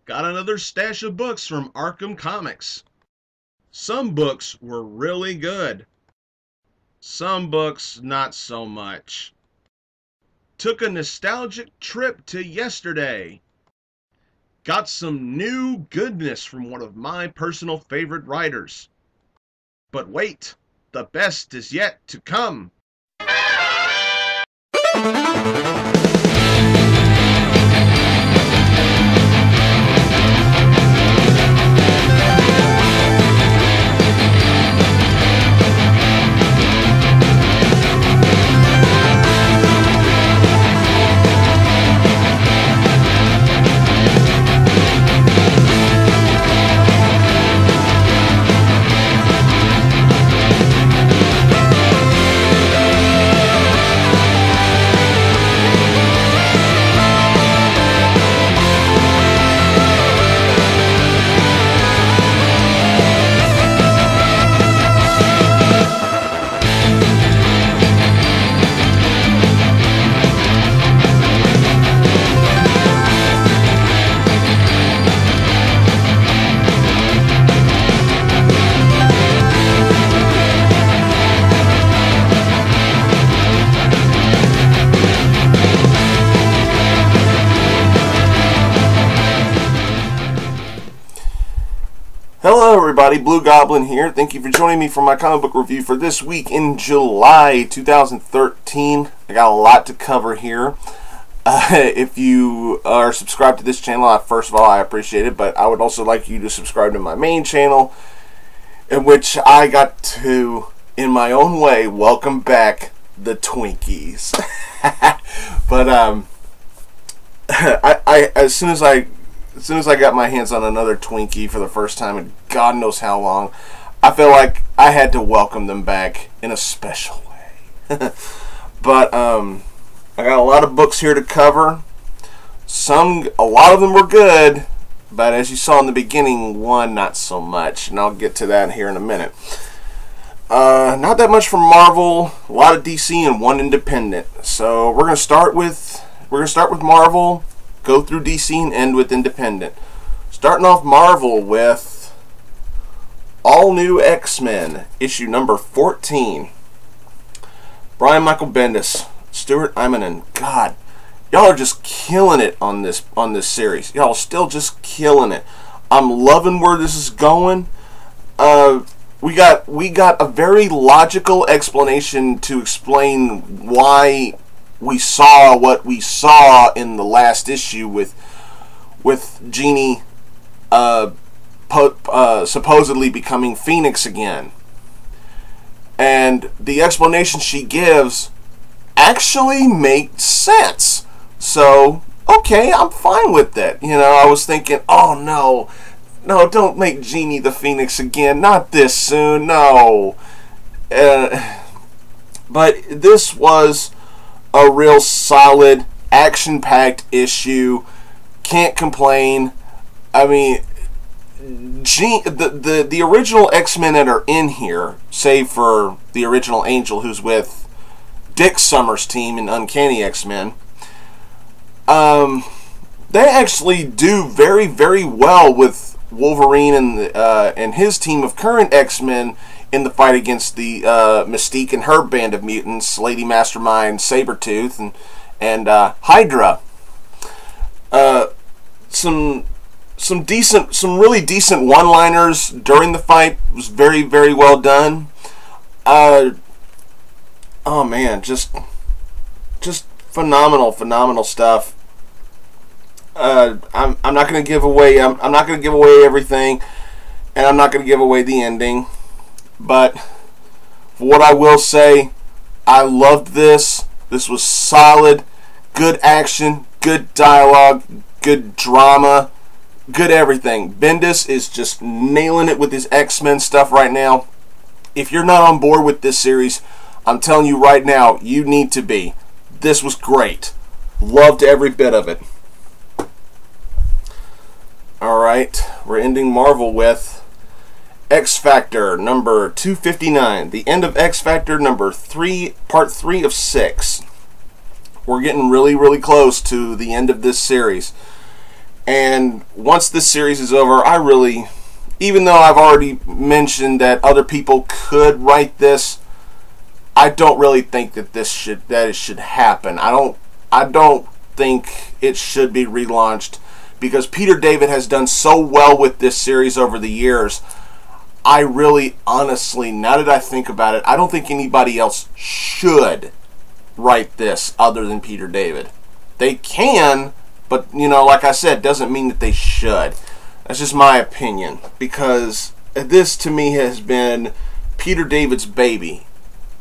got another stash of books from Arkham Comics. Some books were really good. Some books not so much. Took a nostalgic trip to yesterday. Got some new goodness from one of my personal favorite writers. But wait, the best is yet to come. Hello everybody, Blugoblin here. Thank you for joining me for my comic book review for this week in July 2013. I got a lot to cover here. If you are subscribed to this channel, first of all, I appreciate it, but I would also like you to subscribe to my main channel, in which I got to, in my own way, welcome back the Twinkies. But as soon as I got my hands on another Twinkie for the first time in God knows how long, I felt like I had to welcome them back in a special way. But I got a lot of books here to cover. A lot of them were good, but as you saw in the beginning, one not so much, and I'll get to that here in a minute. Not that much from Marvel, a lot of DC, and one independent. So we're gonna start with Marvel. Go through DC and end with independent. Starting off Marvel with All New X-Men, issue number 14. Brian Michael Bendis, Stuart Immonen. God, y'all are just killing it on this series. Y'all still just killing it. I'm loving where this is going. We got a very logical explanation to explain why we saw what we saw in the last issue with Jeannie supposedly becoming Phoenix again. And the explanation she gives actually makes sense. So, okay, I'm fine with that. You know, I was thinking, oh no, don't make Jeannie the Phoenix again. Not this soon, no. But this was a real solid, action-packed issue. Can't complain. I mean, the original X-Men that are in here, save for the original Angel, who's with Dick Summers' team in Uncanny X-Men, they actually do very, very well with Wolverine and his team of current X-Men in the fight against the Mystique and her band of mutants, Lady Mastermind, Sabretooth, and Hydra. Some really decent one-liners during the fight. It was very, very well done. Oh man, just phenomenal stuff. I'm not going to give away. I'm not going to give away everything, and I'm not going to give away the ending. But for what I will say, I loved this. This was solid, good action, good dialogue, good drama, good everything. Bendis is just nailing it with his X-Men stuff right now. If you're not on board with this series, I'm telling you right now, you need to be. This was great. Loved every bit of it. Alright, we're ending Marvel with X Factor number 259. The end of X Factor number 3, part 3 of 6. We're getting really, really close to the end of this series. And once this series is over, I really, even though I've already mentioned that other people could write this, I don't really think that it should happen. I don't think it should be relaunched, because Peter David has done so well with this series over the years. I really, honestly, now that I think about it, I don't think anybody else should write this other than Peter David. They can, but, you know, like I said, doesn't mean that they should. That's just my opinion, because this, to me, has been Peter David's baby,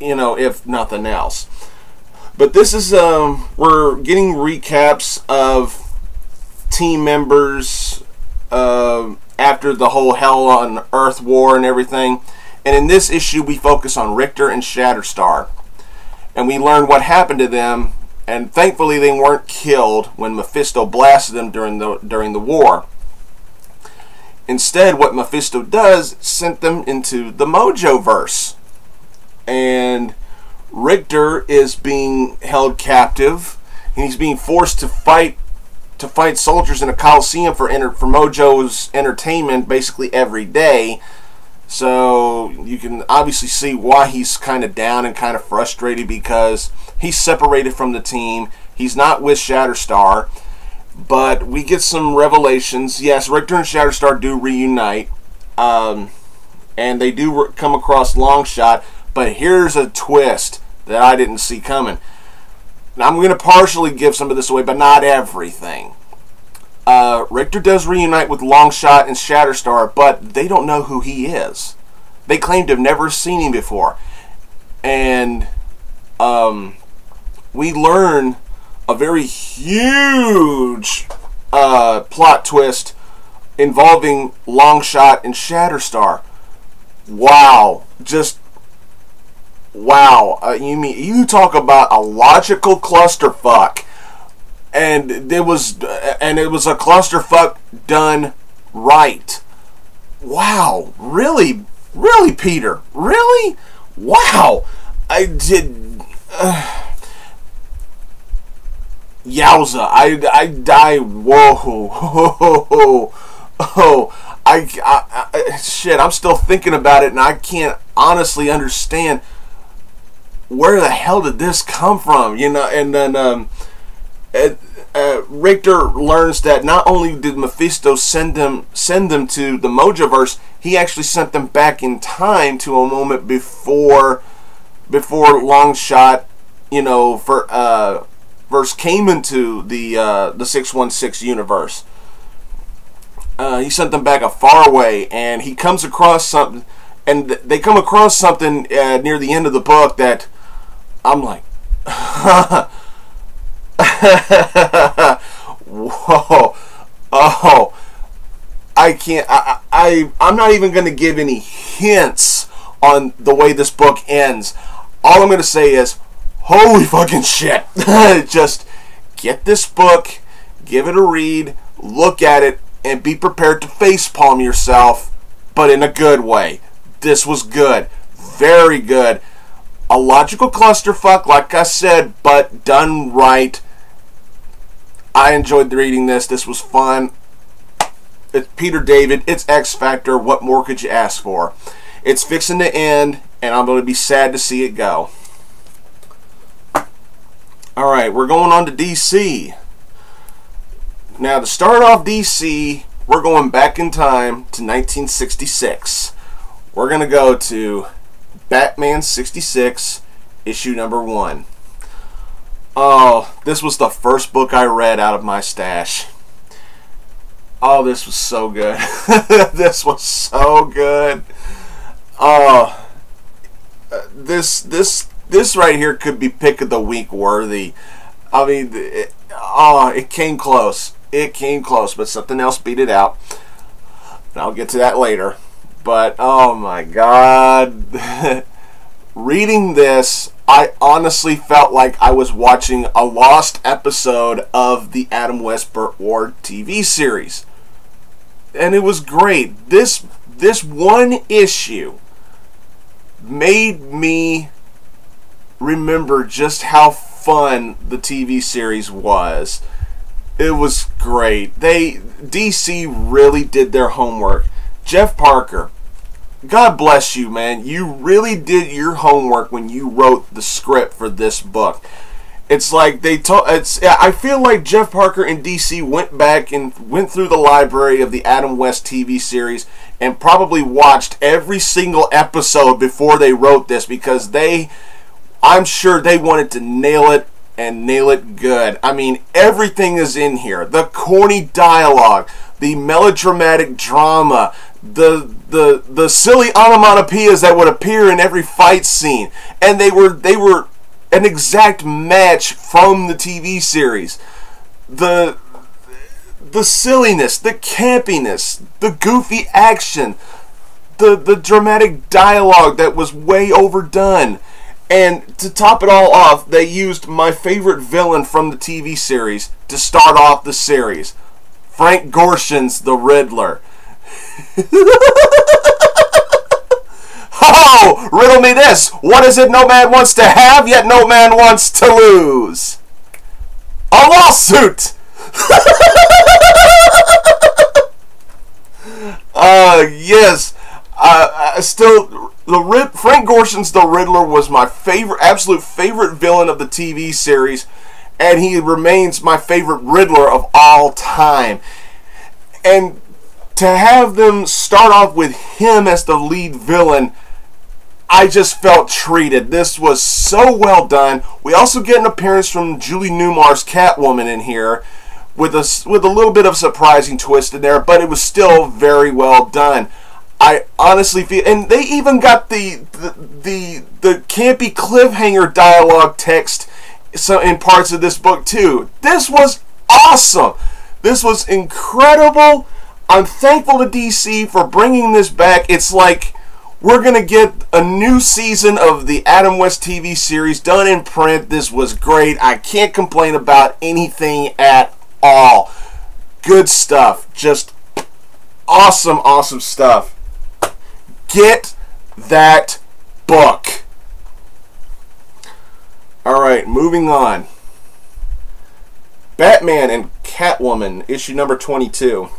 you know, if nothing else. But this is, we're getting recaps of team members after the whole Hell on Earth war and everything. And in this issue, we focus on Richter and Shatterstar. And we learn what happened to them, and thankfully they weren't killed when Mephisto blasted them during the war. Instead, what Mephisto does, sent them into the Mojoverse. And Richter is being held captive, and he's being forced to fight soldiers in a coliseum for Mojo's entertainment basically every day. So you can obviously see why he's kind of down and kind of frustrated, because he's separated from the team. He's not with Shatterstar. But we get some revelations. Yes, Richter and Shatterstar do reunite. And they do come across Longshot. But here's a twist that I didn't see coming. Now, I'm going to partially give some of this away, but not everything. Richter does reunite with Longshot and Shatterstar, but they don't know who he is. They claim to have never seen him before. And we learn a very huge plot twist involving Longshot and Shatterstar. Wow. Just wow. You talk about a logical clusterfuck. And it was a clusterfuck done right. Wow. Really, Peter? Really? Wow. I did. Yowza. I whoa. Oh, shit, I'm still thinking about it, and I can't honestly understand where the hell did this come from, you know. And then Richter learns that not only did Mephisto send them to the Mojoverse, he actually sent them back in time to a moment before Longshot, you know, first came into the 616 universe. He sent them back a far way, and he comes across something, and they come across something near the end of the book that I'm like, whoa, oh, I can't, I'm not even going to give any hints on the way this book ends. All I'm going to say is, holy fucking shit. Just get this book, give it a read, look at it, and be prepared to facepalm yourself, but in a good way. This was good. Very good. A logical clusterfuck, like I said, but done right. I enjoyed reading this. This was fun. It's Peter David. It's X Factor. What more could you ask for? It's fixing to end, and I'm going to be sad to see it go. Alright, we're going on to DC. Now, to start off DC, we're going back in time to 1966. We're going to go to Batman 66, issue number 1. Oh, this was the first book I read out of my stash. Oh, this was so good. This was so good. Oh, this right here could be pick of the week worthy. I mean, it came close. It came close, but something else beat it out. And I'll get to that later. But, oh my God. Reading this, I honestly felt like I was watching a lost episode of the Adam West Ward TV series. And it was great. This one issue made me remember just how fun the TV series was. It was great. DC really did their homework. Jeff Parker, God bless you, man. You really did your homework when you wrote the script for this book. It's like I feel like Jeff Parker and DC went back and went through the library of the Adam West TV series and probably watched every single episode before they wrote this, because I'm sure they wanted to nail it and nail it good. I mean, everything is in here. The corny dialogue, the melodramatic drama, the silly onomatopoeias that would appear in every fight scene, and they were an exact match from the TV series. The silliness, the campiness, the goofy action, the dramatic dialogue that was way overdone. And to top it all off, they used my favorite villain from the TV series to start off the series. Frank Gorshin's the Riddler. Oh, riddle me this. What is it no man wants to have, yet no man wants to lose? A lawsuit! Yes. Frank Gorshin's the Riddler was my absolute favorite villain of the TV series, and he remains my favorite Riddler of all time. And to have them start off with him as the lead villain, I just felt treated. This was so well done. We also get an appearance from Julie Newmar's Catwoman in here, with a little bit of surprising twist in there, but it was still very well done. I honestly feel, and they even got the campy cliffhanger dialogue text in parts of this book too. This was awesome. This was incredible. I'm thankful to DC for bringing this back. It's like we're going to get a new season of the Adam West TV series done in print. This was great. I can't complain about anything at all. Good stuff. Just awesome, awesome stuff. Get that book. Alright, moving on. Batman and Catwoman, issue number 22.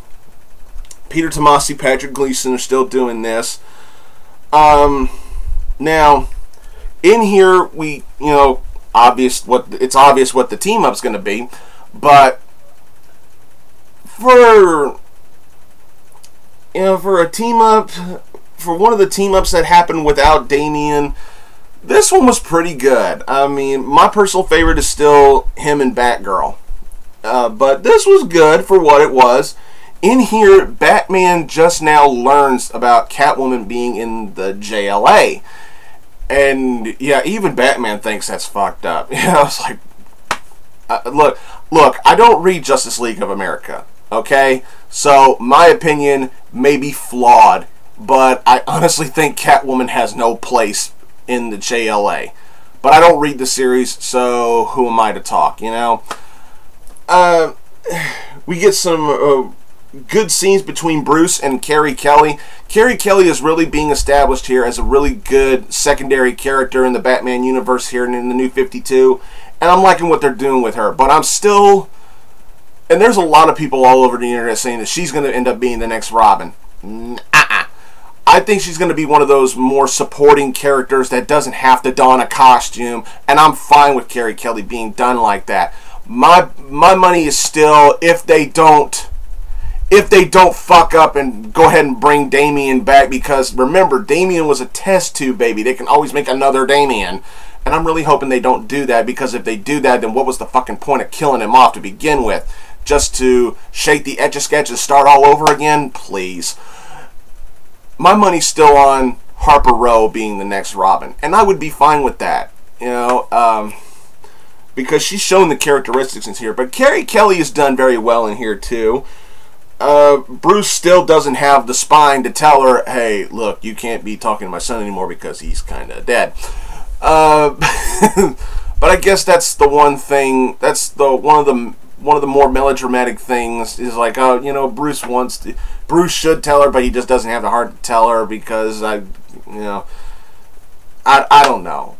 Peter Tomasi, Patrick Gleason are still doing this. Now, in here, it's obvious what the team-up's going to be, but for a team-up, for one of the team-ups that happened without Damian, this one was pretty good. I mean, my personal favorite is still him and Batgirl. But this was good for what it was. In here, Batman just now learns about Catwoman being in the JLA. And, yeah, even Batman thinks that's fucked up. It's like, look, I don't read Justice League of America, okay? So, my opinion may be flawed, but I honestly think Catwoman has no place in the JLA. But I don't read the series, so who am I to talk, We get some good scenes between Bruce and Carrie Kelly. Carrie Kelly is really being established here as a really good secondary character in the Batman universe here in the New 52. And I'm liking what they're doing with her. But I'm still... And there's a lot of people all over the internet saying that she's going to end up being the next Robin. I think she's going to be one of those more supporting characters that doesn't have to don a costume. And I'm fine with Carrie Kelly being done like that. My money is still if they don't fuck up and go ahead and bring Damian back, because remember, Damian was a test tube baby. They can always make another Damian, and I'm really hoping they don't do that, because if they do that, then what was the fucking point of killing him off to begin with? Just to shake the Etch-a-Sketch and start all over again? Please. My money's still on Harper Row being the next Robin, and I would be fine with that, because she's shown the characteristics in here. But Carrie Kelly is done very well in here too. Bruce still doesn't have the spine to tell her, hey, look, you can't be talking to my son anymore because he's kind of dead. But I guess that's the one thing, that's one of the more melodramatic things, is like, oh, Bruce should tell her, but he just doesn't have the heart to tell her because, I don't know.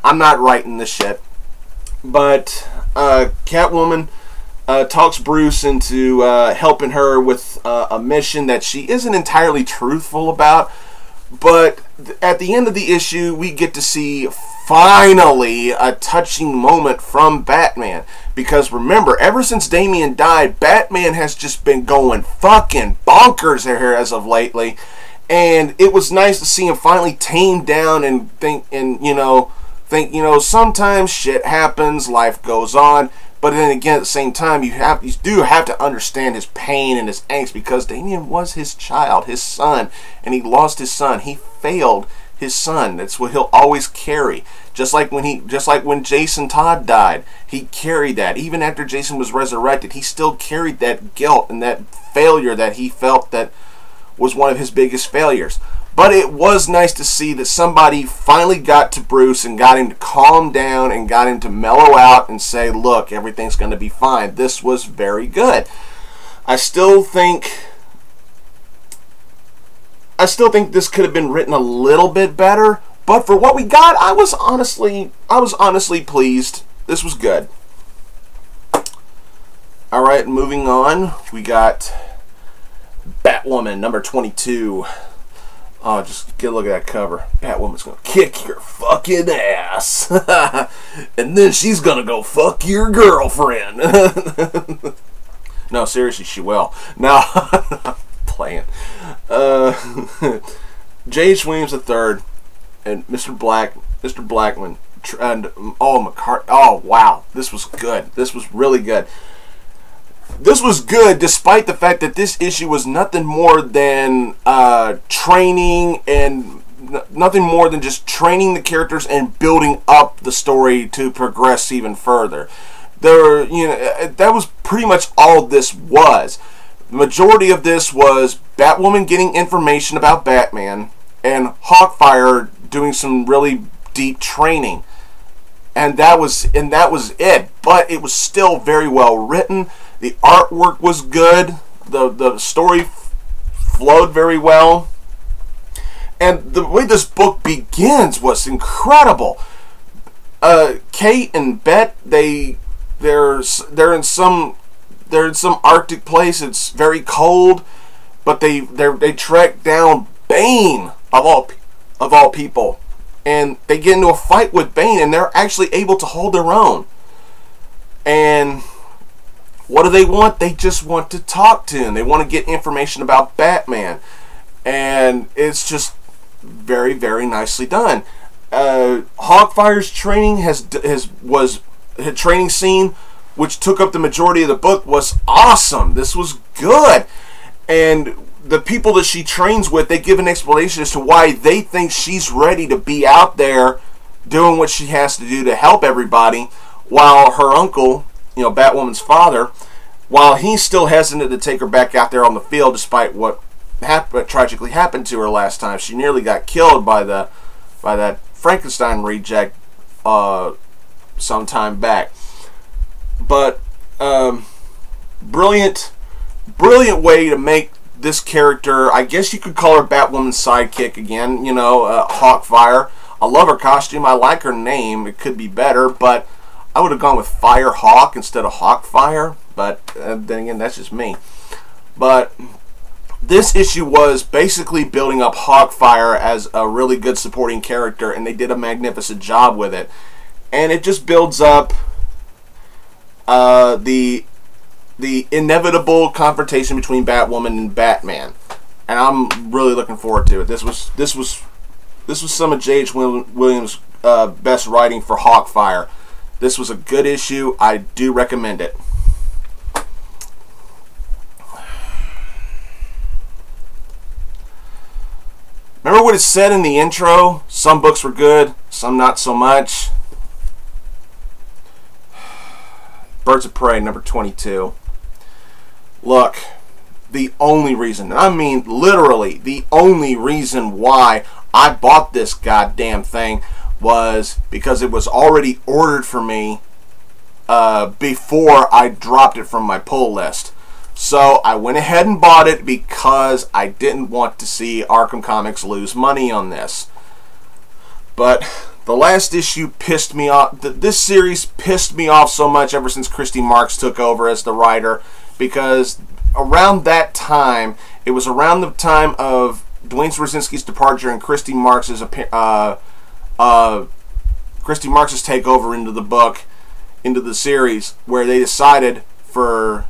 I'm not writing this shit. But Catwoman, talks Bruce into helping her with a mission that she isn't entirely truthful about. But at the end of the issue, we get to see finally a touching moment from Batman. Because remember, ever since Damian died, Batman has just been going fucking bonkers here as of lately. And it was nice to see him finally tame down and think, sometimes shit happens, life goes on. But then again, at the same time, you do have to understand his pain and his angst, because Damian was his child, his son, and he lost his son. He failed his son. That's what he'll always carry. Just like when Jason Todd died, he carried that. Even after Jason was resurrected, he still carried that guilt and that failure that he felt that was one of his biggest failures. But it was nice to see that somebody finally got to Bruce and got him to calm down and got him to mellow out and say, look, everything's going to be fine. This was very good. I still think this could have been written a little bit better, but for what we got, I was honestly pleased. This was good. All right, moving on. We got Batwoman number 22. Oh, just get a look at that cover. Batwoman's gonna kick your fucking ass. And then she's gonna go fuck your girlfriend. No, seriously, she will. No, playing. J.H. Williams III and Mr. Blackman and oh wow, this was good. This was really good. This was good despite the fact that this issue was nothing more than training, and nothing more than just training the characters and building up the story to progress even further. That was pretty much all this was. The majority of this was Batwoman getting information about Batman and Hawkfire doing some really deep training. And that was it. But it was still very well written. The artwork was good. The story flowed very well. And the way this book begins was incredible. Kate and Bet, they're in some Arctic place. It's very cold, but they track down Bane of all people, and they get into a fight with Bane, and they're actually able to hold their own. And what do they want? They just want to talk to him. They want to get information about Batman, and it's just very, very nicely done. Hawkfire's training training scene, which took up the majority of the book, was awesome. This was good. And the people that she trains with, they give an explanation as to why they think she's ready to be out there doing what she has to do to help everybody, while her uncle, Batwoman's father, while he's still hesitant to take her back out there on the field despite what tragically happened to her last time. She nearly got killed by that Frankenstein reject some time back. But brilliant way to make this character, I guess you could call her Batwoman's sidekick again, Hawkfire. I love her costume. I like her name. It could be better, but I would have gone with Firehawk instead of Hawkfire. But then again, that's just me. But this issue was basically building up Hawkfire as a really good supporting character, and they did a magnificent job with it. And it just builds up the inevitable confrontation between Batwoman and Batman, and I'm really looking forward to it. This was some of J.H. Williams' best writing for Hawkfire. This was a good issue. I do recommend it. Remember what it said in the intro? Some books were good, some not so much. Birds of Prey, number 22. Look, the only reason, I mean literally the only reason why I bought this goddamn thing was because it was already ordered for me before I dropped it from my pull list. So I went ahead and bought it because I didn't want to see Arkham Comics lose money on this. But The last issue pissed me off. This series pissed me off so much ever since Christy Marks took over as the writer, because around that time, it was around the time of Dwayne Straczynski's departure and Christy Marks's takeover into the book, into the series, where they decided, for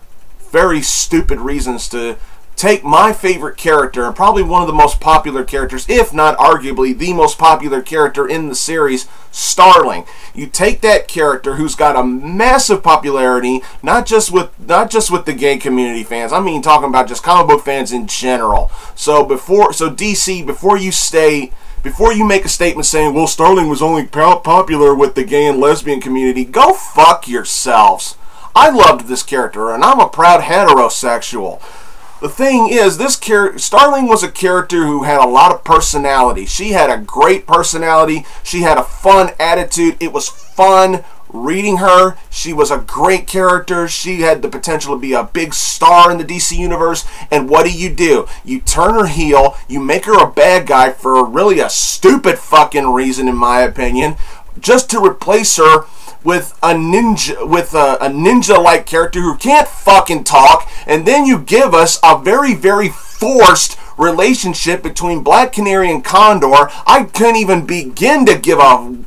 very stupid reasons, to take my favorite character, and probably one of the most popular characters, if not arguably the most popular character in the series, Starling. You take that character who's got a massive popularity, not just with the gay community fans. I mean, talking about just comic book fans in general. So DC, before you make a statement saying, well, Starling was only popular with the gay and lesbian community, go fuck yourselves. I loved this character, and I'm a proud heterosexual. The thing is, Starling was a character who had a lot of personality. She had a great personality. She had a fun attitude. It was fun reading her. She was a great character. She had the potential to be a big star in the DC universe. And what do? You turn her heel. You make her a bad guy for really a stupid fucking reason, in my opinion, just to replace her with a ninja-like character who can't fucking talk, and then you give us a very, very forced relationship between Black Canary and Condor. I couldn't even begin to give a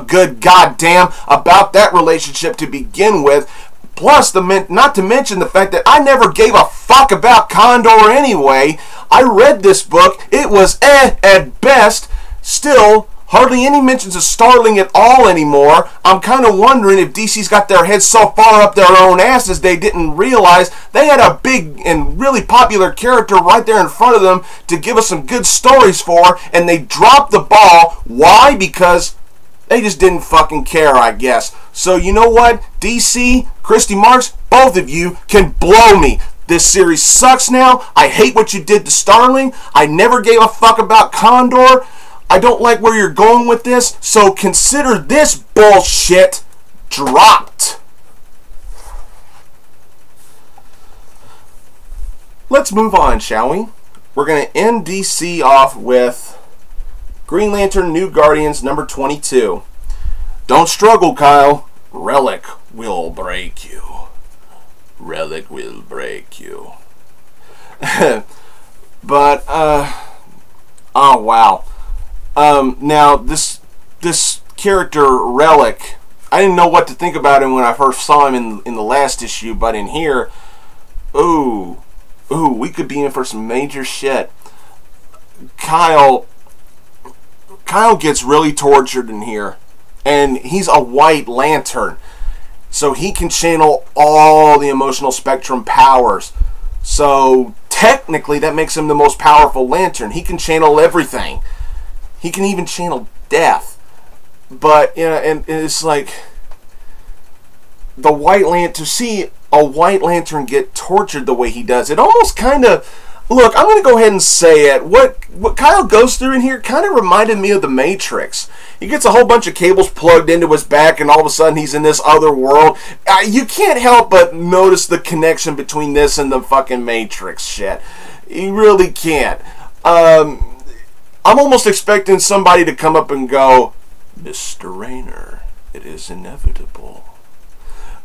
good goddamn about that relationship to begin with. Plus, not to mention the fact that I never gave a fuck about Condor anyway. I read this book. It was at best. Still, hardly any mentions of Starling at all anymore. I'm kind of wondering if DC's got their heads so far up their own asses they didn't realize they had a big and really popular character right there in front of them to give us some good stories for, and they dropped the ball. Why? Because they just didn't fucking care, I guess. So you know what? DC, Christy Marks, both of you can blow me. This series sucks now. I hate what you did to Starling. I never gave a fuck about Condor. I don't like where you're going with this, so consider this bullshit dropped. Let's move on, shall we? We're going to end DC off with Green Lantern New Guardians number 22. Don't struggle, Kyle. Relic will break you. Relic will break you. But, oh wow. Now, this character, Relic, I didn't know what to think about him when I first saw him in the last issue, but in here, ooh, we could be in for some major shit. Kyle gets really tortured in here, and he's a White Lantern, so he can channel all the emotional spectrum powers. So, technically, that makes him the most powerful Lantern. He can channel everything. He can even channel death. But, you know, and it's like, the White Lantern, to see a White Lantern get tortured the way he does, it almost kind of, look, I'm going to go ahead and say it. What Kyle goes through in here kind of reminded me of the Matrix. He gets a whole bunch of cables plugged into his back, and all of a sudden he's in this other world. You can't help but notice the connection between this and the fucking Matrix shit. You really can't. I'm almost expecting somebody to come up and go, Mr. Rayner, it is inevitable.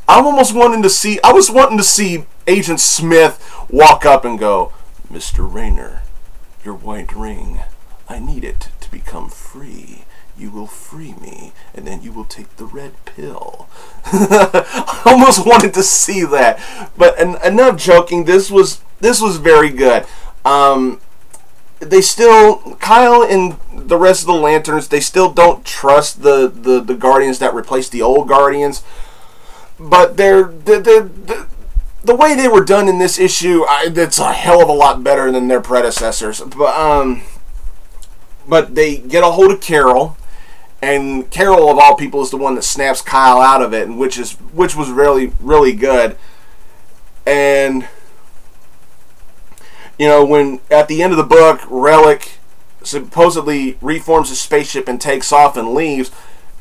I was wanting to see Agent Smith walk up and go, Mr. Rayner, your white ring, I need it to become free. You will free me, and then you will take the red pill. I almost wanted to see that. But enough joking, this was very good. They still, Kyle and the rest of the Lanterns, they still don't trust the Guardians that replaced the old Guardians. But the way they were done in this issue, it's a hell of a lot better than their predecessors. But they get a hold of Carol, and Carol of all people is the one that snaps Kyle out of it, and which was really, really good. And you know, when at the end of the book, Relic supposedly reforms his spaceship and takes off and leaves,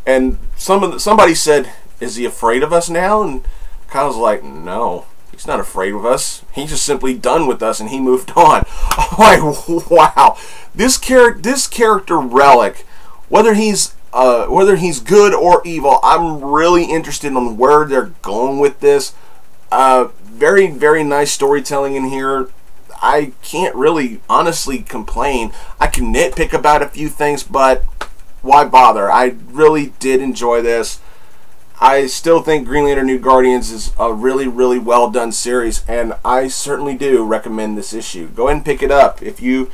and somebody said, "Is he afraid of us now?" And Kyle's like, "No, he's not afraid of us. He's just simply done with us, and he moved on." I'm like, wow, this character Relic, whether he's good or evil. I'm really interested in where they're going with this. Very, very nice storytelling in here. I can't really honestly complain. I can nitpick about a few things, but why bother? I really did enjoy this. I still think Green Lantern New Guardians is a really, really well done series, and I certainly do recommend this issue. Go ahead and pick it up. If you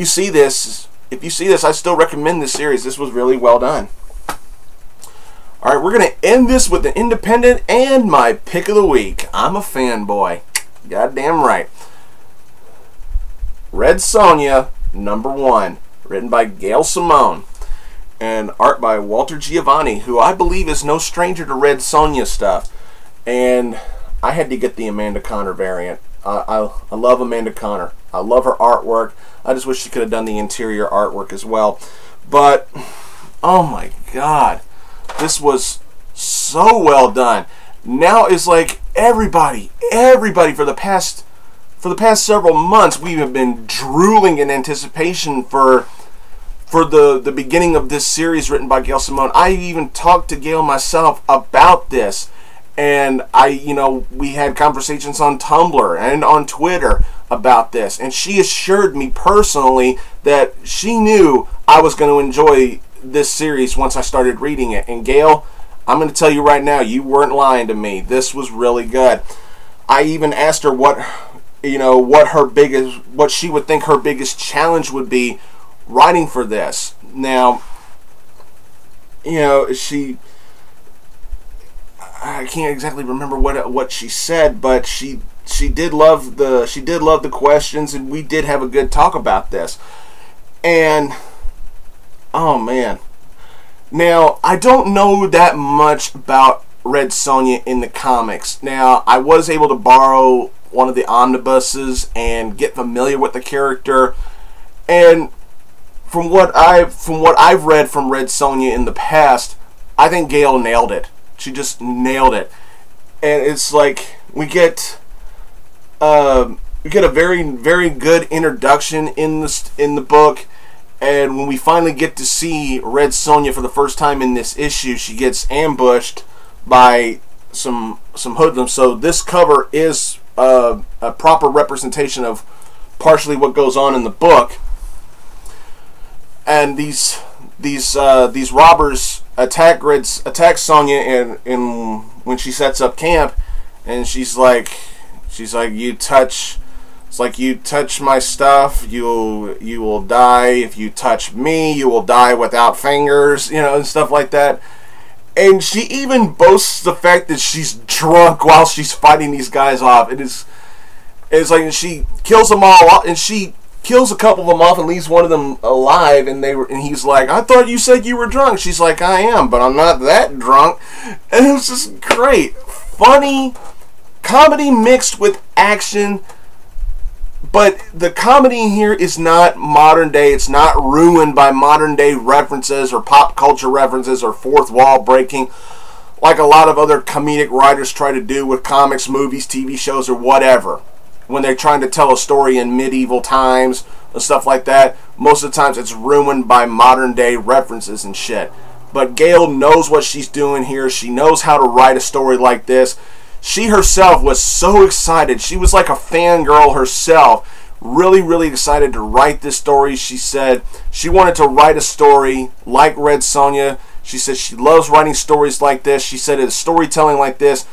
see this, I still recommend this series. This was really well done. All right, we're gonna end this with an independent and my pick of the week. I'm a fanboy. Goddamn right. Red Sonja #1, written by Gail Simone, and art by Walter Giovanni, who I believe is no stranger to Red Sonja stuff. And I had to get the Amanda Conner variant. I love Amanda Conner. I love her artwork. I just wish she could have done the interior artwork as well. But, oh my God, this was so well done. Now it's like everybody for the past several months, we have been drooling in anticipation for the beginning of this series written by Gail Simone. I even talked to Gail myself about this, and we had conversations on Tumblr and on Twitter about this, and she assured me personally that she knew I was going to enjoy this series once I started reading it. And Gail, I'm going to tell you right now, you weren't lying to me. This was really good. I even asked her what she would think her biggest challenge would be writing for this. Now, I can't exactly remember what she said, but she did love the questions, and we did have a good talk about this. And oh man, now I don't know that much about Red Sonja in the comics. Now, I was able to borrow one of the omnibuses and get familiar with the character, and from what I've read from Red Sonja in the past, I think Gail nailed it. She just nailed it. And it's like we get a very, very good introduction in the book, and when we finally get to see Red Sonja for the first time in this issue, she gets ambushed by some hoodlums. So this cover is a proper representation of partially what goes on in the book. And these robbers attack Sonja and when she sets up camp, and she's like you touch my stuff, you will die. If you touch me, you will die without fingers, and stuff like that. And she even boasts the fact that she's drunk while she's fighting these guys off. It's like she kills them all off, and she kills a couple of them off and leaves one of them alive. And he's like, "I thought you said you were drunk." She's like, "I am, but I'm not that drunk." And it was just great, funny comedy mixed with action. But the comedy here is not modern day. It's not ruined by modern day references or pop culture references or fourth wall breaking like a lot of other comedic writers try to do with comics, movies, TV shows, or whatever. When they're trying to tell a story in medieval times and stuff like that, most of the times it's ruined by modern day references and shit. But Gail knows what she's doing here. She knows how to write a story like this. She herself was so excited. She was like a fangirl herself. Really, really excited to write this story. She said she wanted to write a story like Red Sonja. She said she loves writing stories like this. She said it's storytelling like this,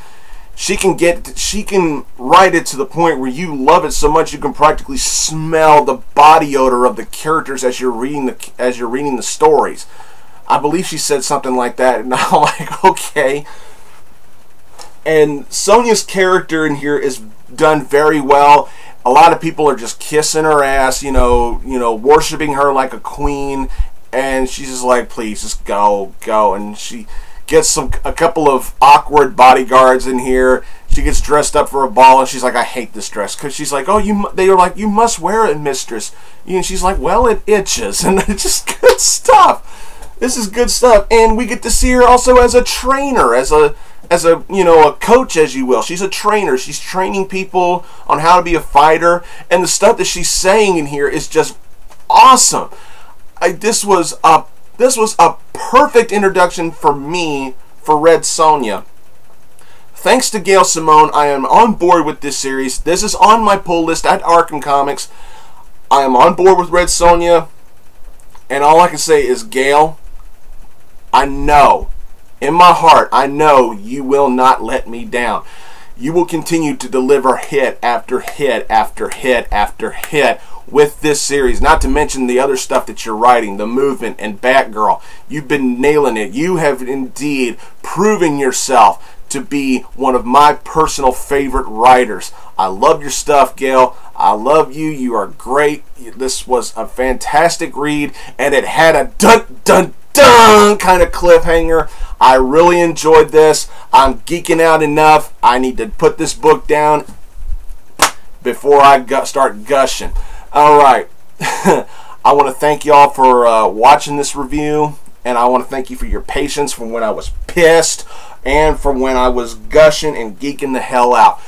she can write it to the point where you love it so much you can practically smell the body odor of the characters as you're reading the stories. I believe she said something like that, and I'm like, okay. And Sonja's character in here is done very well. A lot of people are just kissing her ass, worshiping her like a queen, and she's just like, please, just go. And she gets a couple of awkward bodyguards in here. She gets dressed up for a ball, and she's like, I hate this dress, because she's like, they are like, you must wear it, mistress. And she's like, well, it itches, and it's just good stuff. This is good stuff, and we get to see her also as a trainer, as a coach, as you will. She's a trainer. She's training people on how to be a fighter, and the stuff that she's saying in here is just awesome. This was a This was a perfect introduction for me for Red Sonja. Thanks to Gail Simone, I am on board with this series. This is on my pull list at Arkham Comics. I am on board with Red Sonja. And all I can say is, Gail, I know, in my heart, I know you will not let me down. You will continue to deliver hit after hit after hit after hit with this series. Not to mention the other stuff that you're writing, The Movement and Batgirl. You've been nailing it. You have indeed proven yourself to be one of my personal favorite writers. I love your stuff, Gail. I love you. You are great. This was a fantastic read, and it had a dun dun dun kind of cliffhanger. I really enjoyed this. I'm geeking out enough. I need to put this book down before I start gushing. All right. I want to thank y'all for watching this review, and I want to thank you for your patience from when I was pissed and from when I was gushing and geeking the hell out.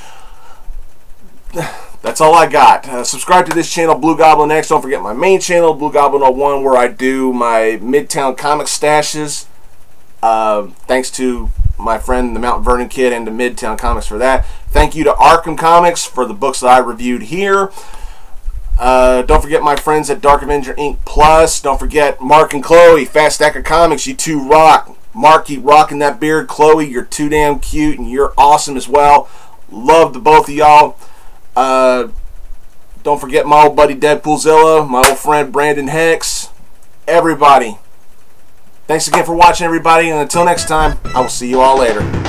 That's all I got. Subscribe to this channel, blugoblinX. Don't forget my main channel, Blugoblin01, where I do my Midtown Comics Stashes. Thanks to my friend TheMtVernonKid and the Midtown Comics for that. Thank you to Arkham Comics for the books that I reviewed here. Don't forget my friends at Dark Avenger Inc. Plus. Don't forget Mark and Chloe, Fat Stack of Comics. You two rock. Mark, keep rocking that beard. Chloe, you're too damn cute and you're awesome as well. Love the both of y'all. Don't forget my old buddy Deadpoolzilla, my old friend Brandon Hex. Everybody. Thanks again for watching, everybody, and until next time, I will see you all later.